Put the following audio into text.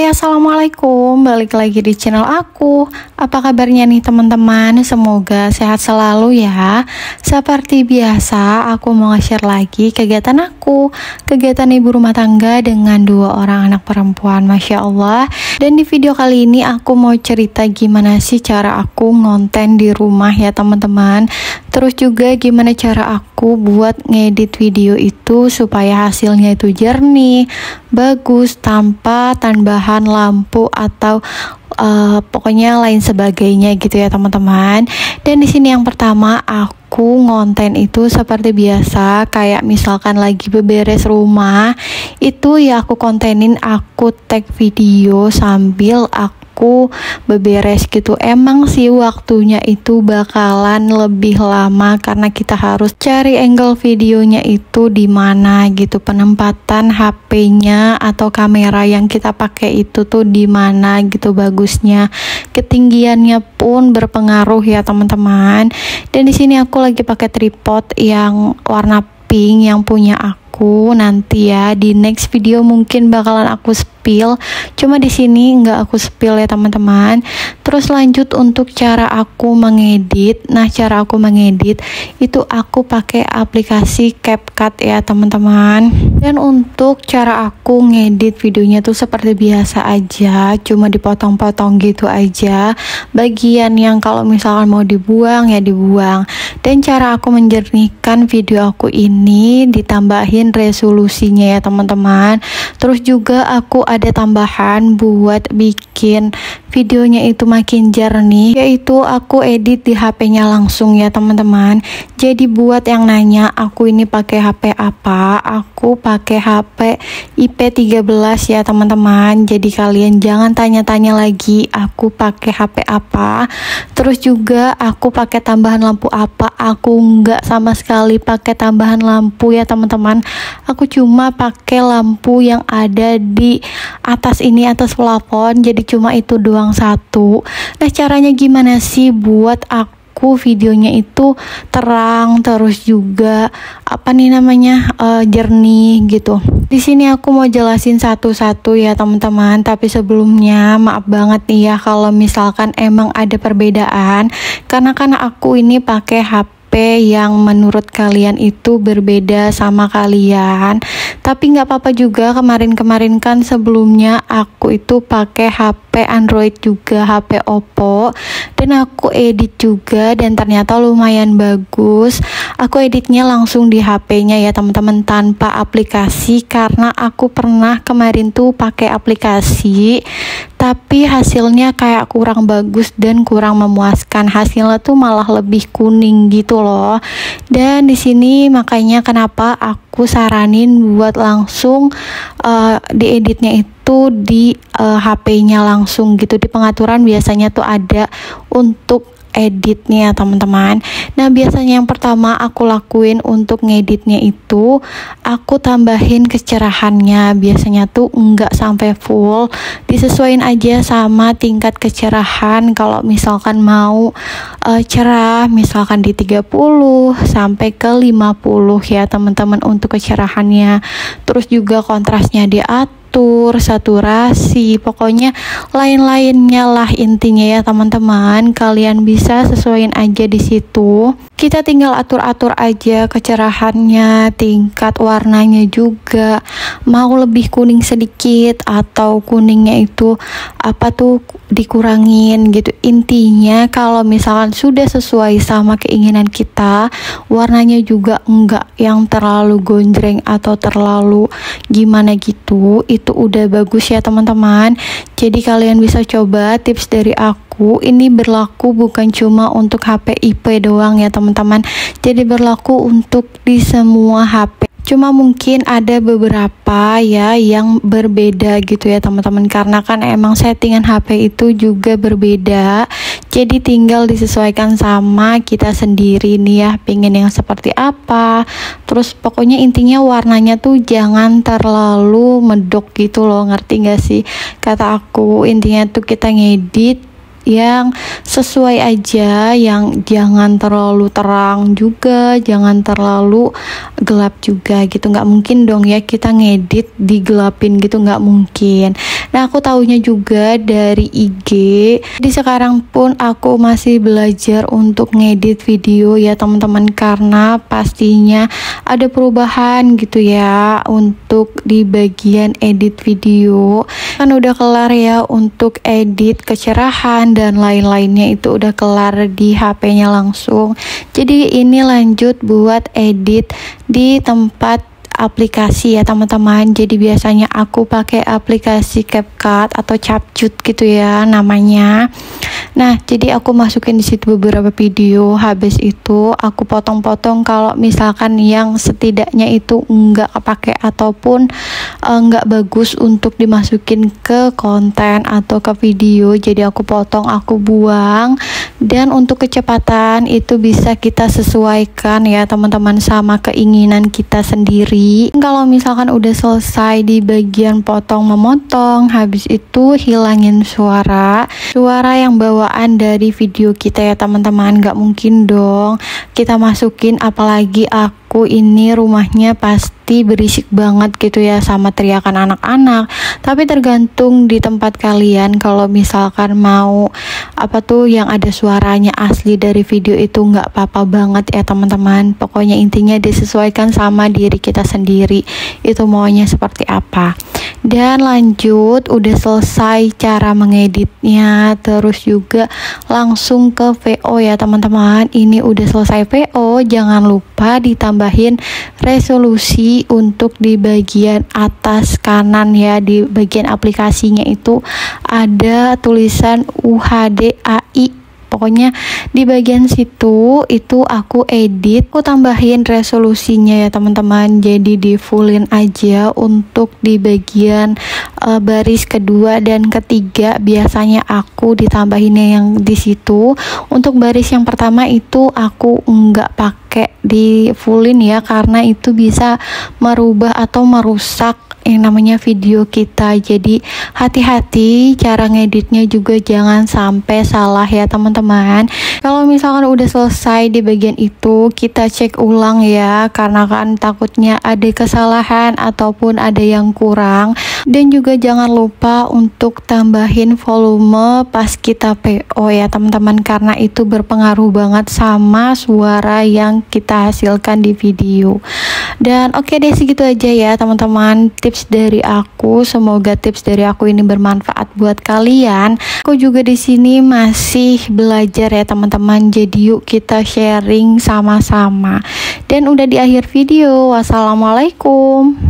Hai, assalamualaikum, balik lagi di channel aku. Apa kabarnya nih teman-teman? Semoga sehat selalu ya. Seperti biasa, aku mau nge-share lagi kegiatan aku, kegiatan ibu rumah tangga dengan 2 orang anak perempuan, Masya Allah. Dan di video kali ini aku mau cerita gimana sih cara aku ngonten di rumah ya teman-teman. Terus juga gimana cara aku buat ngedit video itu supaya hasilnya itu jernih, bagus, tanpa tambahan lampu atau pokoknya lain sebagainya gitu ya teman-teman. Dan di sini yang pertama aku ngonten itu seperti biasa, kayak misalkan lagi beberes rumah itu ya aku kontenin, aku tag video sambil aku beberes gitu. Emang sih waktunya itu bakalan lebih lama karena kita harus cari angle videonya itu di mana gitu, penempatan HP-nya atau kamera yang kita pakai itu tuh di mana gitu bagusnya, ketinggiannya pun berpengaruh ya teman-teman. Dan di sini aku lagi pakai tripod yang warna pink yang punya aku. Nanti ya di next video mungkin bakalan aku spill, cuma di sini nggak aku spill ya teman-teman. Terus lanjut untuk cara aku mengedit. Nah, cara aku mengedit itu aku pakai aplikasi CapCut ya teman-teman. Dan untuk cara aku ngedit videonya tuh seperti biasa aja, cuma dipotong-potong gitu aja. Bagian yang kalau misalkan mau dibuang ya dibuang. Dan cara aku menjernihkan video aku ini ditambahin resolusinya ya teman-teman. Terus juga aku ada tambahan buat bikin videonya itu makin jernih, yaitu aku edit di HP-nya langsung ya teman-teman. Jadi buat yang nanya aku ini pakai HP apa, aku pakai HP IP13 ya teman-teman. Jadi kalian jangan tanya-tanya lagi aku pakai HP apa. Terus juga aku pakai tambahan lampu apa, aku nggak sama sekali pakai tambahan lampu ya teman-teman. Aku cuma pakai lampu yang ada di atas ini, atas plafon, jadi cuma itu doang satu. Nah, caranya gimana sih buat aku videonya itu terang, terus juga apa nih namanya jernih gitu. Di sini aku mau jelasin satu-satu ya teman-teman, tapi sebelumnya maaf banget nih ya kalau misalkan emang ada perbedaan, karena aku ini pakai HP yang menurut kalian itu berbeda sama kalian. Tapi nggak apa-apa juga, kemarin-kemarin kan sebelumnya aku itu pakai HP Android juga, HP Oppo, dan aku edit juga dan ternyata lumayan bagus. Aku editnya langsung di HP-nya ya teman-teman, tanpa aplikasi, karena aku pernah kemarin tuh pakai aplikasi tapi hasilnya kayak kurang bagus dan kurang memuaskan. Hasilnya tuh malah lebih kuning gitu loh. Dan di sini makanya kenapa aku saranin buat langsung dieditnya itu di HP-nya langsung gitu. Di pengaturan biasanya tuh ada untuk editnya teman-teman. Nah, biasanya yang pertama aku lakuin untuk ngeditnya itu aku tambahin kecerahannya. Biasanya tuh enggak sampai full, disesuaikan aja sama tingkat kecerahan. Kalau misalkan mau cerah misalkan di 30 sampai ke 50 ya teman-teman untuk kecerahannya. Terus juga kontrasnya diatur, saturasi, pokoknya lain-lainnya lah intinya ya teman-teman. Kalian bisa sesuaiin aja di situ. Kita tinggal atur-atur aja kecerahannya, tingkat warnanya juga. Mau lebih kuning sedikit atau kuningnya itu apa tuh dikurangin gitu. Intinya kalau misalkan sudah sesuai sama keinginan kita, warnanya juga enggak yang terlalu gonjreng atau terlalu gimana gitu, itu udah bagus ya teman-teman. Jadi kalian bisa coba tips dari aku. Ini berlaku bukan cuma untuk HP IP doang ya teman-teman, jadi berlaku untuk di semua HP. Cuma mungkin ada beberapa ya yang berbeda gitu ya teman-teman, karena kan emang settingan HP itu juga berbeda. Jadi tinggal disesuaikan sama kita sendiri nih ya, pengen yang seperti apa. Terus pokoknya intinya warnanya tuh jangan terlalu medok gitu loh, ngerti gak sih kata aku. Intinya tuh kita ngedit yang sesuai aja, yang jangan terlalu terang juga, jangan terlalu gelap juga gitu. Nggak mungkin dong ya kita ngedit digelapin gitu, nggak mungkin. Nah, aku taunya juga dari IG. Di sekarang pun aku masih belajar untuk ngedit video ya teman-teman, karena pastinya ada perubahan gitu ya untuk di bagian edit video. Kan udah kelar ya untuk edit kecerahan dan lain-lainnya, itu udah kelar di HP-nya langsung. Jadi ini lanjut buat edit di tempat aplikasi ya teman-teman. Jadi biasanya aku pakai aplikasi CapCut atau Capcut gitu ya namanya. Nah, jadi aku masukin di situ beberapa video. Habis itu aku potong-potong kalau misalkan yang setidaknya itu enggak kepake ataupun enggak bagus untuk dimasukin ke konten atau ke video. Jadi aku potong, aku buang. Dan untuk kecepatan itu bisa kita sesuaikan ya teman-teman sama keinginan kita sendiri. Kalau misalkan udah selesai di bagian potong memotong, habis itu hilangin suara yang bawaan dari video kita ya teman-teman. Nggak mungkin dong kita masukin, apalagi aku ini rumahnya pasti berisik banget gitu ya sama teriakan anak-anak. Tapi tergantung di tempat kalian, kalau misalkan mau yang ada suaranya asli dari video itu nggak apa-apa banget ya teman-teman. Pokoknya intinya disesuaikan sama diri kita sendiri, itu maunya seperti apa. Dan lanjut, udah selesai cara mengeditnya, terus juga langsung ke VO ya teman-teman. Ini udah selesai VO, jangan lupa ditambahin resolusi untuk di bagian atas kanan ya. Di bagian aplikasinya itu ada tulisan UHD AI. Pokoknya di bagian situ itu aku edit, aku tambahin resolusinya ya teman-teman. Jadi di fullin aja untuk di bagian baris kedua dan ketiga. Biasanya aku ditambahinnya yang di situ. Untuk baris yang pertama itu aku nggak pakai di fullin ya, karena itu bisa merubah atau merusak yang namanya video kita. Jadi hati-hati cara ngeditnya juga, jangan sampai salah ya teman-teman. Kalau misalkan udah selesai di bagian itu, kita cek ulang ya, karena kan takutnya ada kesalahan ataupun ada yang kurang. Dan juga jangan lupa untuk tambahin volume pas kita PO ya teman-teman, karena itu berpengaruh banget sama suara yang kita hasilkan di video. Dan oke deh, segitu aja ya teman-teman tips dari aku. Semoga tips dari aku ini bermanfaat buat kalian. Aku juga di sini masih belajar ya teman-teman. Jadi yuk kita sharing sama-sama. Dan udah di akhir video. Wassalamualaikum.